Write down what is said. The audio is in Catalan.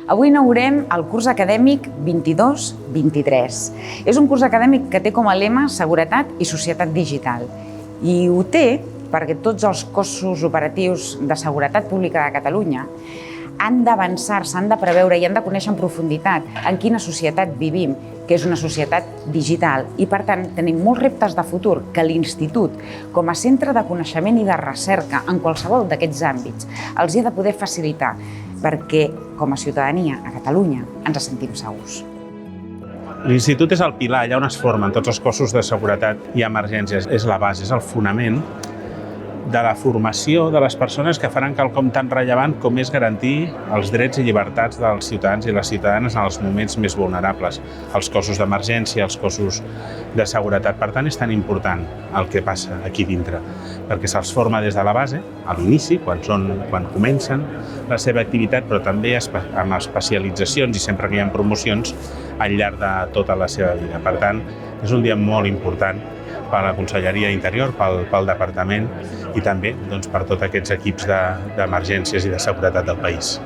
Avui inaugurem el curs acadèmic 22-23. És un curs acadèmic que té com a lema Seguretat i Societat Digital. I ho té perquè tots els cossos operatius de seguretat pública de Catalunya han d'avançar-se, han de preveure i han de conèixer en profunditat en quina societat vivim, que és una societat digital. I, per tant, tenim molts reptes de futur que l'Institut, com a centre de coneixement i de recerca en qualsevol d'aquests àmbits, els ha de poder facilitar perquè, com a ciutadania a Catalunya, ens sentim segurs. L'Institut és el pilar, allà on es formen tots els cossos de seguretat i emergències. És la base, és el fonament de la formació de les persones que faran quelcom tan rellevant com és garantir els drets i llibertats dels ciutadans i les ciutadanes en els moments més vulnerables, els cossos d'emergència, els cossos de seguretat. Per tant, és tan important el que passa aquí dintre, perquè se'ls forma des de la base, a l'inici, quan comencen la seva activitat, però també amb especialitzacions i sempre que hi ha promocions al llarg de tota la seva vida. Per tant, és un dia molt important per a la Conselleria d'Interior, pel Departament i també per tots aquests equips d'emergències i de seguretat del país.